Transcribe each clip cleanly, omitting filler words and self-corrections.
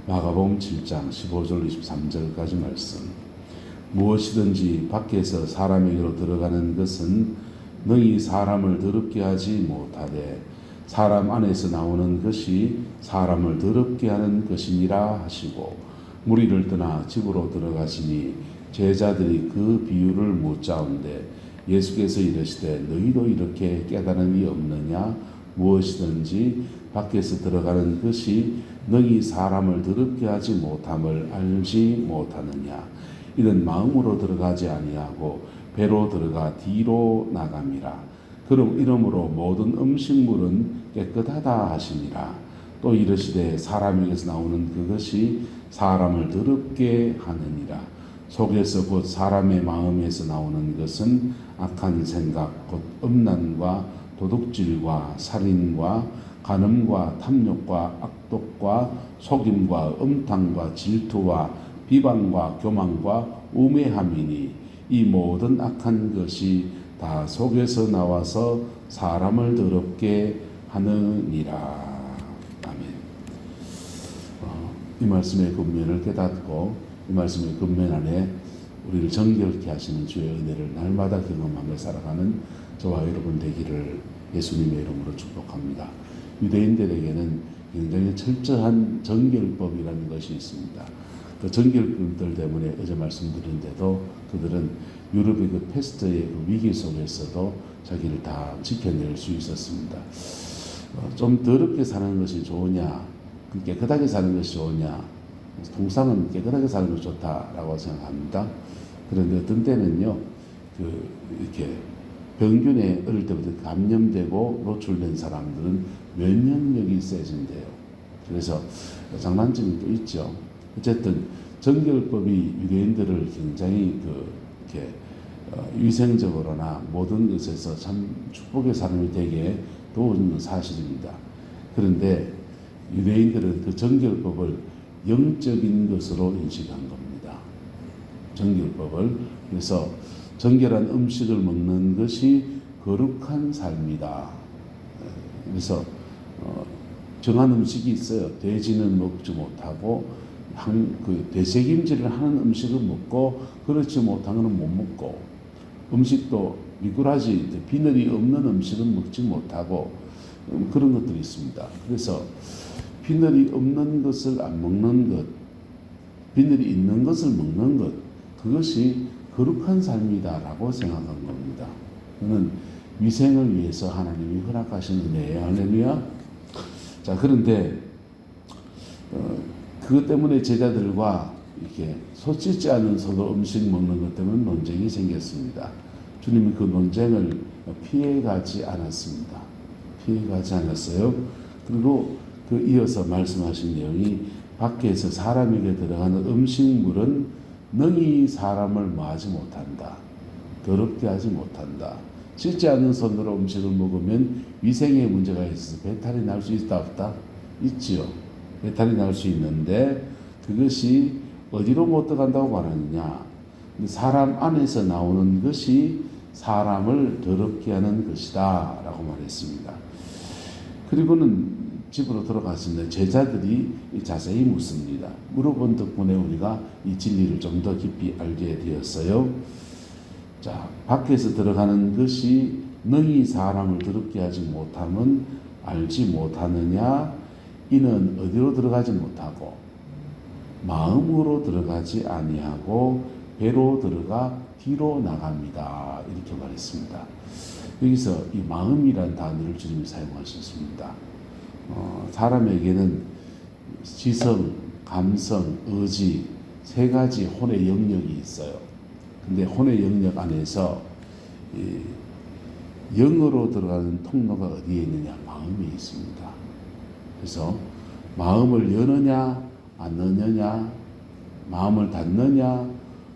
마가복음 7장 15절 23절까지 말씀. 무엇이든지 밖에서 사람에게로 들어가는 것은 능히 사람을 더럽게 하지 못하되 사람 안에서 나오는 것이 사람을 더럽게 하는 것이니라 하시고, 무리를 떠나 집으로 들어가시니 제자들이 그 비유를 묻자온데 예수께서 이르시되 너희도 이렇게 깨달음이 없느냐? 무엇이든지 밖에서 들어가는 것이 능히 사람을 더럽게 하지 못함을 알지 못하느냐? 이는 마음으로 들어가지 아니하고 배로 들어가 뒤로 나감이라. 그럼 이러므로 모든 음식물은 깨끗하다 하시니라. 또 이르시되 사람에게서 나오는 그것이 사람을 더럽게 하느니라. 속에서 곧 사람의 마음에서 나오는 것은 악한 생각 곧 음란과 도둑질과 살인과 간음과 탐욕과 악독과 속임과 음탕과 질투와 비방과 교만과 우매함이니 이 모든 악한 것이 다 속에서 나와서 사람을 더럽게 하느니라. 아멘. 이 말씀의 근면을 깨닫고 이 말씀의 근면 안에 우리를 정결케 하시는 주의 은혜를 날마다 경험하며 살아가는 저와 여러분 되기를 예수님의 이름으로 축복합니다. 유대인들에게는 굉장히 철저한 정결법이라는 것이 있습니다. 그 정결법들 때문에 어제 말씀드린 대로 그들은 유럽의 그 패스트의 그 위기 속에서도 자기를 다 지켜낼 수 있었습니다. 좀 더럽게 사는 것이 좋으냐, 깨끗하게 사는 것이 좋으냐, 통상은 깨끗하게 사는 것이 좋다라고 생각합니다. 그런데 어떤 때는요, 이렇게 병균에 어릴 때부터 감염되고 노출된 사람들은 면역력이 세진대요. 그래서 장단점이 또 있죠. 어쨌든 정결법이 유대인들을 굉장히 이렇게 위생적으로나 모든 것에서 참 축복의 사람이 되게 도운 사실입니다. 그런데 유대인들은 그 정결법을 영적인 것으로 인식한 겁니다. 정결법을. 그래서 정결한 음식을 먹는 것이 거룩한 삶이다. 그래서 정한 음식이 있어요. 돼지는 먹지 못하고 되새김질을 하는 음식은 먹고 그렇지 못한 것은 못 먹고, 음식도 미꾸라지 비늘이 없는 음식은 먹지 못하고 그런 것들이 있습니다. 그래서 비늘이 없는 것을 안 먹는 것, 비늘이 있는 것을 먹는 것, 그것이 거룩한 삶이다라고 생각한 겁니다. 그는 위생을 위해서 하나님이 허락하신 은혜예요. 할렐루야. 자, 그런데 그것 때문에 제자들과 이렇게 소 씻지 않은 손으로 음식 먹는 것 때문에 논쟁이 생겼습니다. 주님이 그 논쟁을 피해가지 않았습니다. 피해가지 않았어요. 그리고 이어서 말씀하신 내용이 밖에서 사람에게 들어가는 음식물은 능히 사람을 뭐하지 못한다. 더럽게 하지 못한다. 씻지 않는 손으로 음식을 먹으면 위생에 문제가 있어서 배탈이 날 수 있다 없다? 있지요. 배탈이 날 수 있는데 그것이 어디로 못 들어간다고 말하느냐? 사람 안에서 나오는 것이 사람을 더럽게 하는 것이다 라고 말했습니다. 그리고는 집으로 들어갔습니다. 제자들이 자세히 묻습니다. 물어본 덕분에 우리가 이 진리를 좀 더 깊이 알게 되었어요. 자, 밖에서 들어가는 것이 능히 사람을 더럽게 하지 못함은 알지 못하느냐? 이는 어디로 들어가지 못하고 마음으로 들어가지 아니하고 배로 들어가 뒤로 나갑니다. 이렇게 말했습니다. 여기서 이 마음이란 단어를 주님이 사용하셨습니다. 사람에게는 지성, 감성, 의지 세 가지 혼의 영역이 있어요. 근데 혼의 영역 안에서 영으로 들어가는 통로가 어디에 있느냐? 마음이 있습니다. 그래서 마음을 여느냐 안 여느냐, 마음을 닫느냐,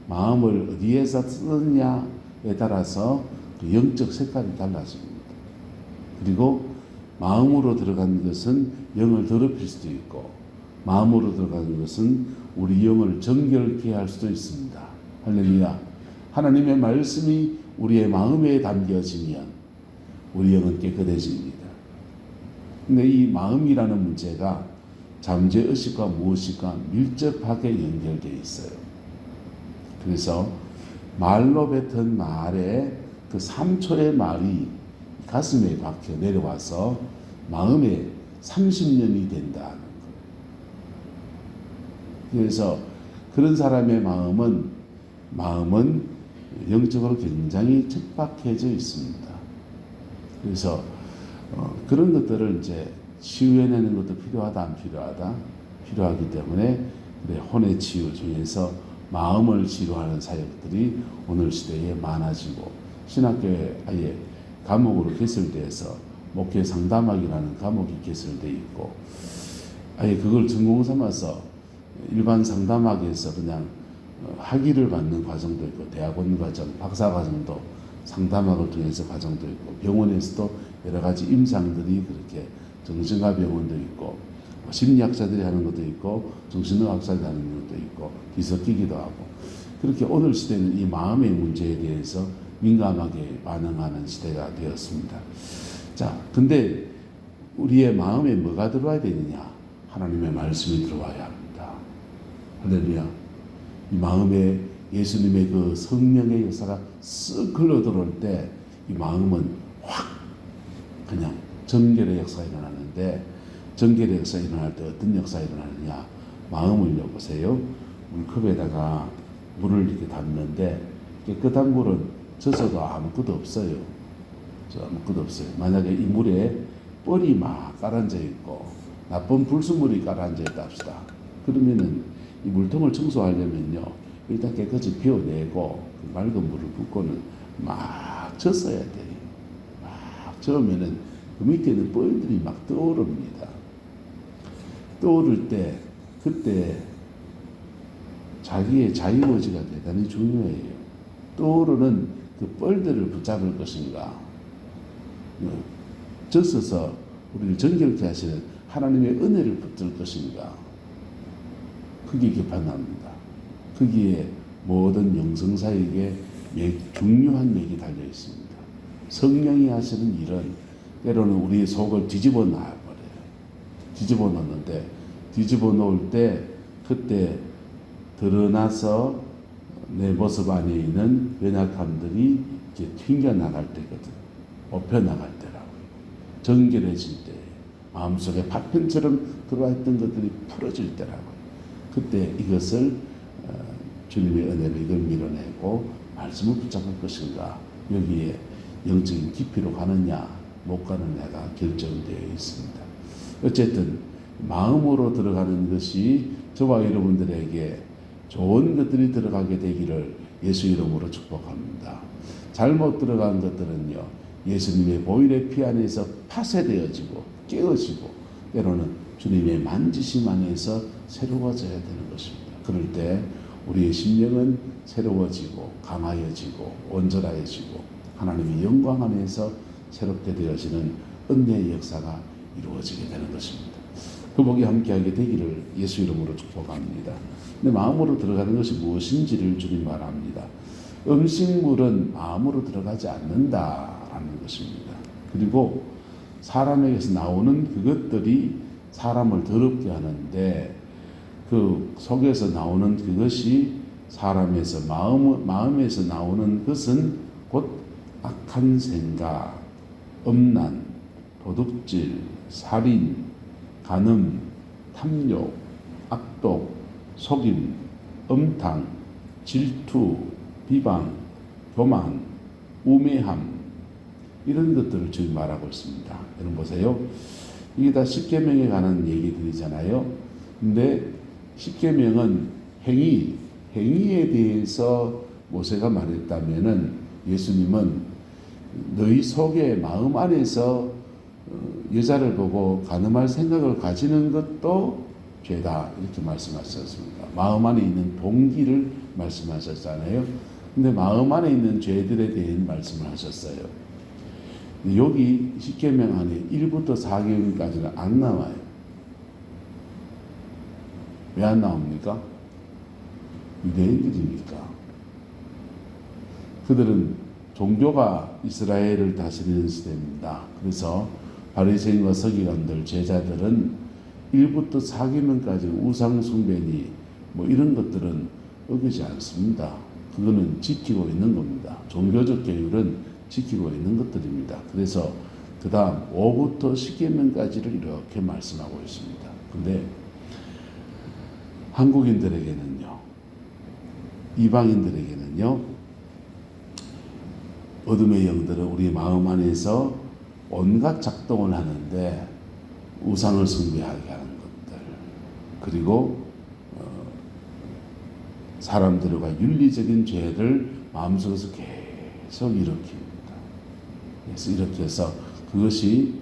마음을 어디에서 쓰느냐에 따라서 그 영적 색깔이 달라집니다. 그리고 마음으로 들어가는 것은 영을 더럽힐 수도 있고, 마음으로 들어가는 것은 우리 영을 정결케 할 수도 있습니다. 할렐루야. 하나님의 말씀이 우리의 마음에 담겨지면 우리 영은 깨끗해집니다. 근데 이 마음이라는 문제가 잠재의식과 무의식과 밀접하게 연결되어 있어요. 그래서 말로 뱉은 말에 그 3초의 말이 가슴에 박혀 내려와서 마음에 30년이 된다는 거예요. 그래서 그런 사람의 마음은 영적으로 굉장히 척박해져 있습니다. 그래서 그런 것들을 이제 치유해내는 것도 필요하다, 안 필요하다? 필요하기 때문에 혼의 치유 중에서 마음을 치료하는 사역들이 오늘 시대에 많아지고, 신학교에 아예 과목으로 개설돼서 목회 상담학이라는 과목이 개설돼 있고, 아예 그걸 전공 삼아서 일반 상담학에서 그냥 학위를 받는 과정도 있고, 대학원 과정, 박사 과정도 상담학을 통해서 과정도 있고, 병원에서도 여러 가지 임상들이 그렇게 정신과 병원도 있고, 심리학자들이 하는 것도 있고, 정신의학자들이 하는 것도 있고, 뒤섞이기도 하고, 그렇게 오늘 시대는 이 마음의 문제에 대해서 민감하게 반응하는 시대가 되었습니다. 자, 근데 우리의 마음에 뭐가 들어와야 되느냐? 하나님의 말씀이 들어와야 합니다. 할렐루야. 이 마음에 예수님의 그 성령의 역사가 쓱 흘러 들어올 때 이 마음은 확 그냥 정결의 역사가 일어나는데, 정결의 역사가 일어날 때 어떤 역사가 일어나느냐? 마음을 여보세요. 물컵에다가 물을 이렇게 담는데 깨끗한 물은 젖어도 아무것도 없어요. 아무것도 없어요. 만약에 이 물에 뻘이 막 깔아앉아 있고 나쁜 불순물이 깔아앉아 있다 합시다. 그러면은 이 물통을 청소하려면요, 일단 깨끗이 비워내고 그 맑은 물을 붓고는 막 젖어야 돼요. 막 저으면은 그 밑에는 뻘들이 막 떠오릅니다. 떠오를 때 그때 자기의 자유의지가 대단히 중요해요. 떠오르는 그 뻘들을 붙잡을 것인가, 젖어서 우리를 정결케 하시는 하나님의 은혜를 붙들 것인가, 그게 개판납니다. 거기에 모든 영성사에게 중요한 맥이 달려 있습니다. 성령이 하시는 일은 때로는 우리의 속을 뒤집어 놔버려요. 뒤집어 놓는데, 뒤집어 놓을 때 그때 드러나서 내 모습 안에 있는 연약함들이 이제 튕겨나갈 때거든. 업혀나갈 때라고요. 정결해질 때, 마음속에 파편처럼 들어와 있던 것들이 풀어질 때라고요. 그때 이것을 주님의 은혜로 이걸 밀어내고 말씀을 붙잡을 것인가, 여기에 영적인 깊이로 가느냐 못 가느냐가 결정되어 있습니다. 어쨌든 마음으로 들어가는 것이 저와 여러분들에게 좋은 것들이 들어가게 되기를 예수 이름으로 축복합니다. 잘못 들어간 것들은요, 예수님의 보혈의 피 안에서 파쇄되어지고 깨어지고, 때로는 주님의 만지심 안에서 새로워져야 되는 것입니다. 그럴 때 우리의 심령은 새로워지고 강하여지고 온전하여지고 하나님의 영광 안에서 새롭게 되어지는 은혜의 역사가 이루어지게 되는 것입니다. 그 복이 함께하게 되기를 예수 이름으로 축복합니다. 근데 마음으로 들어가는 것이 무엇인지를 주님 말합니다. 음식물은 마음으로 들어가지 않는다라는 것입니다. 그리고 사람에게서 나오는 그것들이 사람을 더럽게 하는데, 그 속에서 나오는 그것이 사람에서 마음에서 나오는 것은 곧 악한 생각, 음란, 도둑질, 살인, 간음, 탐욕, 악독, 속임, 음탕, 질투, 비방, 교만, 우매함, 이런 것들을 주님 말하고 있습니다. 여러분 보세요. 이게 다 십계명에 관한 얘기들이잖아요. 근데 십계명은 행위에 대해서 모세가 말했다면은, 예수님은 너희 속에 마음 안에서 여자를 보고 간음할 생각을 가지는 것도 죄다, 이렇게 말씀하셨습니다. 마음 안에 있는 동기를 말씀하셨잖아요. 근데 마음 안에 있는 죄들에 대해 말씀을 하셨어요. 여기 십계명 안에 1부터 4계명까지는 안 나와요. 왜 안 나옵니까? 유대인들이니까. 그들은 종교가 이스라엘을 다스리는 시대입니다. 그래서 바리새인과 서기관들, 제자들은 1부터 4계명까지 우상 숭배니 뭐 이런 것들은 어기지 않습니다. 그거는 지키고 있는 겁니다. 종교적 계율은 지키고 있는 것들입니다. 그래서 그 다음 5부터 10계명까지를 이렇게 말씀하고 있습니다. 근데 한국인들에게는요, 이방인들에게는요, 어둠의 영들은 우리 마음 안에서 온갖 작동을 하는데 우상을 숭배하게 하는 것들, 그리고 사람들과 윤리적인 죄를 마음속에서 계속 일으킵니다. 그래서 이렇게 해서 그것이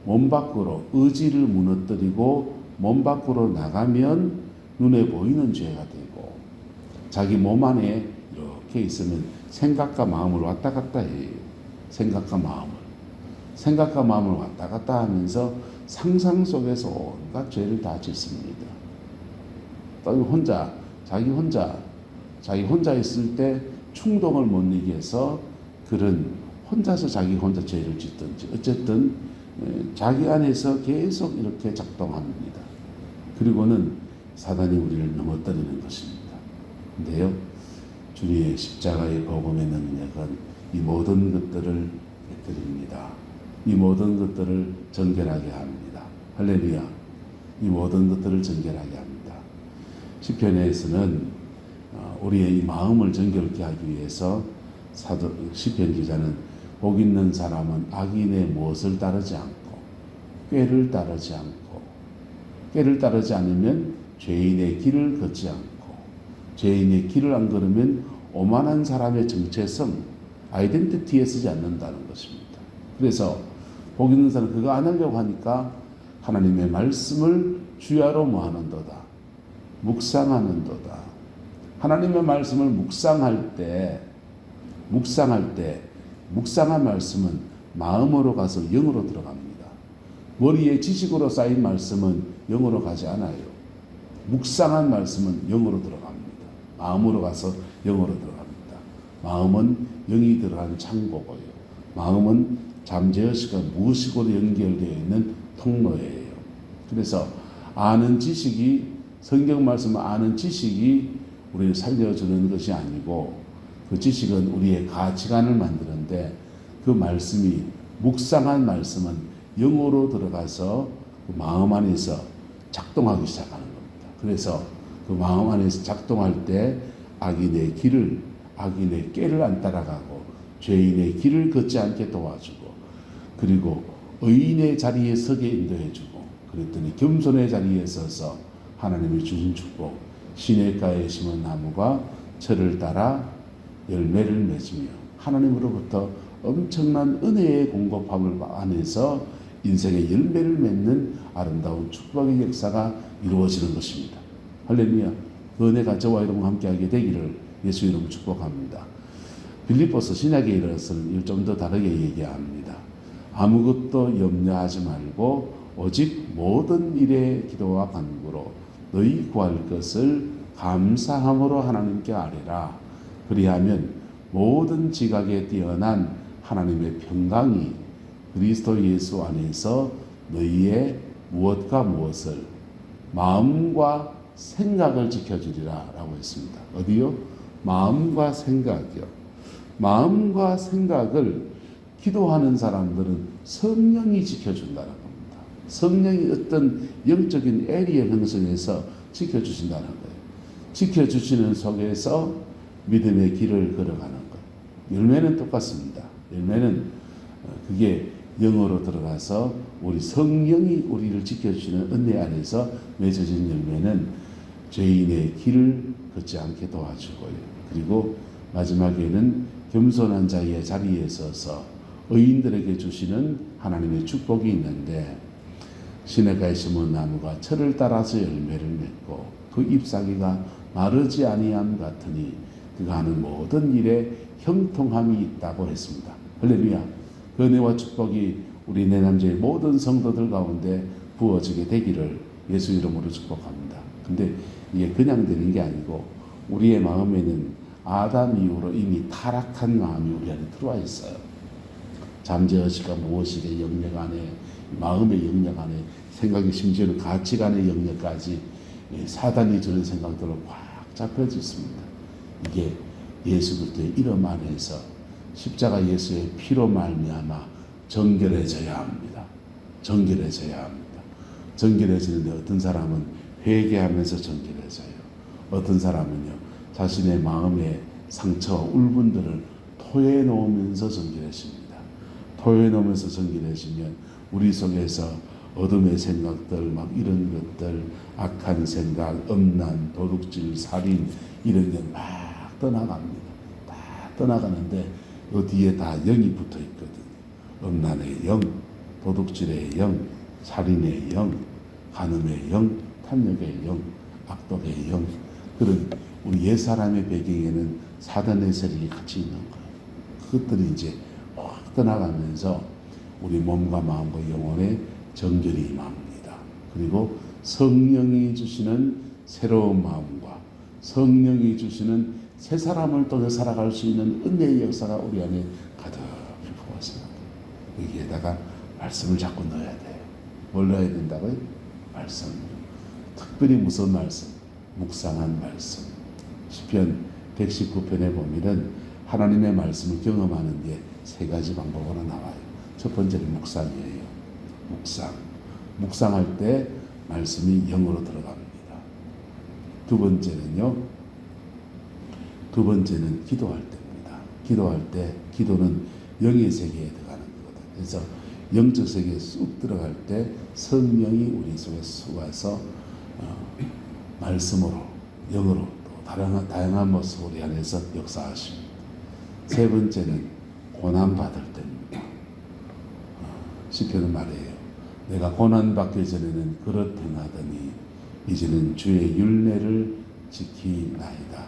몸 밖으로 의지를 무너뜨리고 몸 밖으로 나가면 눈에 보이는 죄가 되고, 자기 몸 안에 이렇게 있으면 생각과 마음을 왔다 갔다 해요. 생각과 마음을 왔다 갔다 하면서 상상 속에서 온갖 죄를 다 짓습니다. 또 자기 혼자 있을 때 충동을 못 이겨서 그런 혼자서 자기 혼자 죄를 짓든지 어쨌든 자기 안에서 계속 이렇게 작동합니다. 그리고는 사단이 우리를 넘어뜨리는 것입니다. 근데요, 주님의 십자가의 복음의 능력은 이 모든 것들을 깨뜨립니다. 이 모든 것들을 정결하게 합니다. 할렐루야. 이 모든 것들을 정결하게 합니다. 시편에서는 우리의 이 마음을 정결케 하기 위해서 시편 기자는 복 있는 사람은 악인의 무엇을 따르지 않고 꾀를 따르지 않으면 죄인의 길을 걷지 않고, 죄인의 길을 안 걸으면 오만한 사람의 정체성, 아이덴티티에 쓰지 않는다는 것입니다. 그래서 복 있는 사람은 그거 안 하려고 하니까 하나님의 말씀을 주야로 뭐하는도다, 묵상하는도다. 하나님의 말씀을 묵상할 때 묵상한 말씀은 마음으로 가서 영으로 들어갑니다. 머리에 지식으로 쌓인 말씀은 영으로 가지 않아요. 묵상한 말씀은 영으로 들어갑니다. 마음으로 가서 영으로 들어갑니다. 마음은 영이 들어간 창고고요. 마음은 잠재의식과 무의식으로 연결되어 있는 통로예요. 그래서 성경 말씀을 아는 지식이 우리를 살려주는 것이 아니고, 그 지식은 우리의 가치관을 만드는데, 그 말씀이, 묵상한 말씀은 영으로 들어가서 그 마음 안에서 작동하기 시작하는 겁니다. 그래서 그 마음 안에서 작동할 때 악인의 꾀를 안 따라가고 죄인의 길을 걷지 않게 도와주고, 그리고 의인의 자리에 서게 인도해주고, 그랬더니 겸손의 자리에 서서 하나님이 주신 축복, 시냇가에 심은 나무가 철을 따라 열매를 맺으며 하나님으로부터 엄청난 은혜의 공급함을 안에서 인생의 열매를 맺는 아름다운 축복의 역사가 이루어지는 것입니다. 할렐루야. 그 은혜가 저와 여러분과 함께하게 되기를 예수 이름으로 축복합니다. 빌립보서 신약에 이르러서는 좀 더 다르게 얘기합니다. 아무것도 염려하지 말고 오직 모든 일에 기도와 간구로 너희 구할 것을 감사함으로 하나님께 아뢰라. 그리하면 모든 지각에 뛰어난 하나님의 평강이 그리스도 예수 안에서 너희의 무엇과 무엇을, 마음과 생각을 지켜주리라 라고 했습니다. 어디요? 마음과 생각이요. 마음과 생각을 기도하는 사람들은 성령이 지켜준다는 겁니다. 성령이 어떤 영적인 에리의 형성에서 지켜주신다는 거예요. 지켜주시는 속에서 믿음의 길을 걸어가는 것. 열매는 똑같습니다. 열매는 그게 영으로 들어가서 우리 성령이 우리를 지켜주시는 은혜 안에서 맺어진 열매는 죄인의 길을 걷지 않게 도와주고요. 그리고 마지막에는 겸손한 자의 자리에 서서 의인들에게 주시는 하나님의 축복이 있는데, 시냇가에 심은 나무가 철을 따라서 열매를 맺고 그 잎사귀가 마르지 아니함 같으니 그가 하는 모든 일에 형통함이 있다고 했습니다. 할렐루야. 그 은혜와 축복이 우리 내남자의 모든 성도들 가운데 부어지게 되기를 예수 이름으로 축복합니다. 근데 이게 그냥 되는 게 아니고 우리의 마음에는 아담 이후로 이미 타락한 마음이 우리 안에 들어와 있어요. 잠재의식과 무의식의 영역 안에, 마음의 영역 안에 생각이 심지어는 가치관의 영역까지 사단이 주는 생각들로 꽉 잡혀져 있습니다. 이게 예수 그리스도의 이름 안에서 십자가 예수의 피로 말미암아 정결해져야 합니다. 정결해져야 합니다. 정결해지는데 어떤 사람은 회개하면서 정결해져요. 어떤 사람은요 자신의 마음의 상처와 울분들을 토해 놓으면서 정결해집니다. 토해 놓으면서 정결해지면 우리 속에서 어둠의 생각들, 막 이런 것들, 악한 생각, 음란, 도둑질, 살인 이런 게 막 떠나갑니다. 다 떠나가는데 그 뒤에 다 영이 붙어 있거든요. 음란의 영, 도둑질의 영, 살인의 영, 간음의 영, 탐욕의 영, 악독의 영, 그런 우리 옛사람의 배경에는 사단의 세력이 같이 있는 거예요. 그것들이 이제 확 떠나가면서 우리 몸과 마음과 영혼의 정결이 임합니다. 그리고 성령이 주시는 새로운 마음과 성령이 주시는 새 사람을 통해 살아갈 수 있는 은혜의 역사가 우리 안에 가득히 부어집니다. 여기에다가 말씀을 자꾸 넣어야 돼요. 뭘 넣어야 된다고요? 말씀. 특별히 무슨 말씀? 묵상한 말씀. 시편 119편에 보면은 하나님의 말씀을 경험하는 게 세 가지 방법으로 나와요. 첫 번째는 묵상이에요. 묵상. 묵상할 때 말씀이 영으로 들어갑니다. 두 번째는 기도할 때입니다. 기도할 때 기도는 영의 세계에 들어가는 거거든요. 그래서 영적 세계에 쑥 들어갈 때 성령이 우리 속에 쑥 와서 말씀으로 영으로 또 다양한 모습으로 우리 안에서 역사하십니다. 세 번째는 고난받을 때입니다. 시편은 말이에요. 내가 고난받기 전에는 그릇 행하더니 이제는 주의 율례를 지키나이다.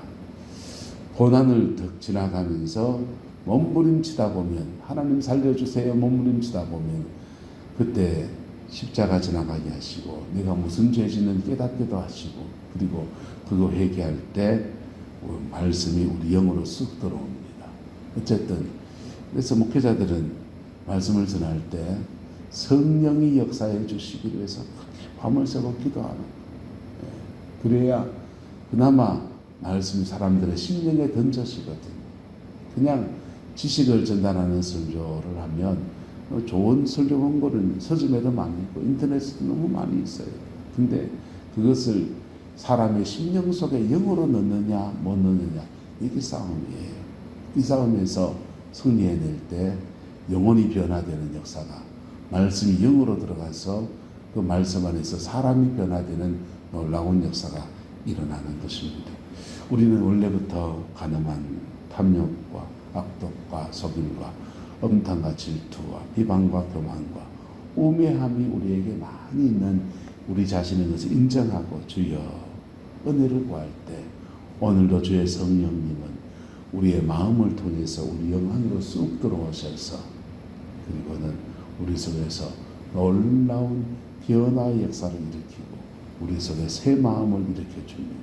고난을 덕 지나가면서 몸부림치다 보면 하나님 살려주세요 몸부림치다 보면 그때 십자가 지나가게 하시고 내가 무슨 죄지는 깨닫기도 하시고 그리고 그거 회개할 때 말씀이 우리 영으로 쑥 들어옵니다. 어쨌든 그래서 목회자들은 말씀을 전할 때 성령이 역사해 주시기 위해서 밤을 새고 기도하는 거예요. 그래야 그나마 말씀이 사람들의 심령에 던져지거든요. 그냥 지식을 전달하는 설교를 하면 좋은 설교 원고는 서점에도 많이 있고 인터넷에도 너무 많이 있어요. 근데 그것을 사람의 심령 속에 영으로 넣느냐 못 넣느냐 이게 싸움이에요. 이 싸움에서 승리해낼 때 영혼이 변화되는 역사가 말씀이 영으로 들어가서 그 말씀 안에서 사람이 변화되는 놀라운 역사가 일어나는 것입니다. 우리는 원래부터 가늠한 탐욕과 악독과 속임과 엄탕과 질투와 비방과 교만과 우매함이 우리에게 많이 있는 우리 자신의 것을 인정하고 주여 은혜를 구할 때 오늘도 주의 성령님은 우리의 마음을 통해서 우리 영 안으로 쑥 들어오셔서 그리고는 우리 속에서 놀라운 변화의 역사를 일으키고 우리 속에 새 마음을 일으켜 줍니다.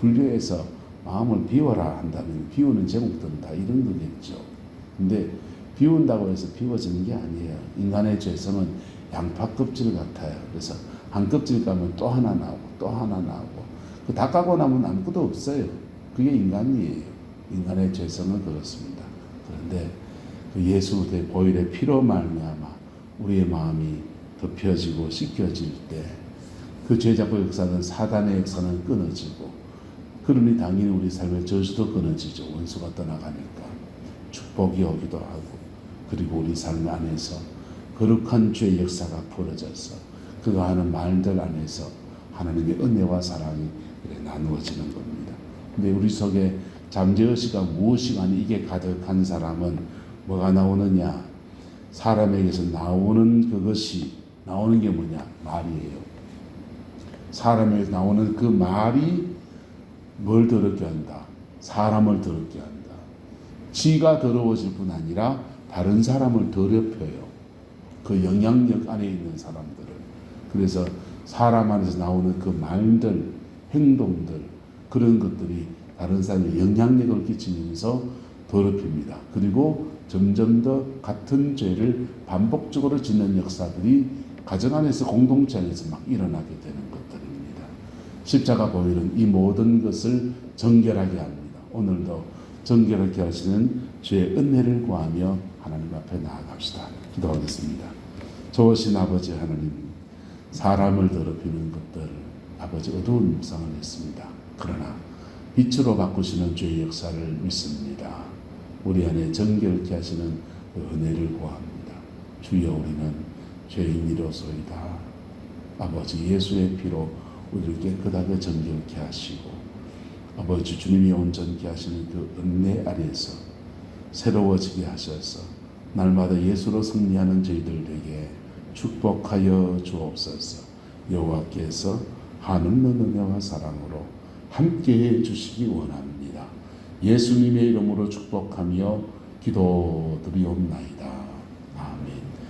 불교에서 마음을 비워라 한다면 비우는 제목들은 다 이런 거겠죠. 근데 비운다고 해서 비워지는 게 아니에요. 인간의 죄성은 양파 껍질 같아요. 그래서 한 껍질 까면 또 하나 나오고 또 하나 나오고 그 다 까고 나면 아무것도 없어요. 그게 인간이에요. 인간의 죄성은 그렇습니다. 그런데 그 예수 보혈의 피로 말미암아 우리의 마음이 덮여지고 씻겨질 때 그 죄잡고 역사는 사단의 역사는 끊어지고 그러니 당연히 우리 삶의 저주도 끊어지죠. 원수가 떠나가니까 축복이 오기도 하고 그리고 우리 삶 안에서 거룩한 주의 역사가 벌어져서 그가 하는 말들 안에서 하나님의 은혜와 사랑이 나누어지는 겁니다. 근데 우리 속에 잠재의식과 무의식간에 이게 가득한 사람은 뭐가 나오느냐? 사람에게서 나오는 그것이 나오는 게 뭐냐? 말이에요. 사람에게서 나오는 그 말이 뭘 더럽게 한다? 사람을 더럽게 한다. 지가 더러워질 뿐 아니라 다른 사람을 더럽혀요. 그 영향력 안에 있는 사람들을. 그래서 사람 안에서 나오는 그 말들, 행동들 그런 것들이 다른 사람에 영향력을 끼치면서 더럽힙니다. 그리고 점점 더 같은 죄를 반복적으로 짓는 역사들이 가정 안에서 공동체 안에서 막 일어나게 되는 것들입니다. 십자가 보혈은 이 모든 것을 정결하게 합니다. 오늘도 정결하게 하시는 주의 은혜를 구하며 하나님 앞에 나아갑시다. 기도하겠습니다. 좋으신 아버지 하나님, 사람을 더럽히는 것들 아버지 어두운 묵상을 했습니다. 그러나 빛으로 바꾸시는 주의 역사를 믿습니다. 우리 안에 정결케 하시는 그 은혜를 구합니다. 주여, 우리는 죄인이로소이다. 아버지 예수의 피로 우리를 깨끗하게 정결케 하시고 아버지 주님이 온전케 하시는 그 은혜 아래에서 새로워지게 하셔서 날마다 예수로 승리하는 저희들에게 축복하여 주옵소서. 여호와께서 한없는 은혜와 사랑으로 함께해 주시기 원합니다. 예수님의 이름으로 축복하며 기도드리옵나이다.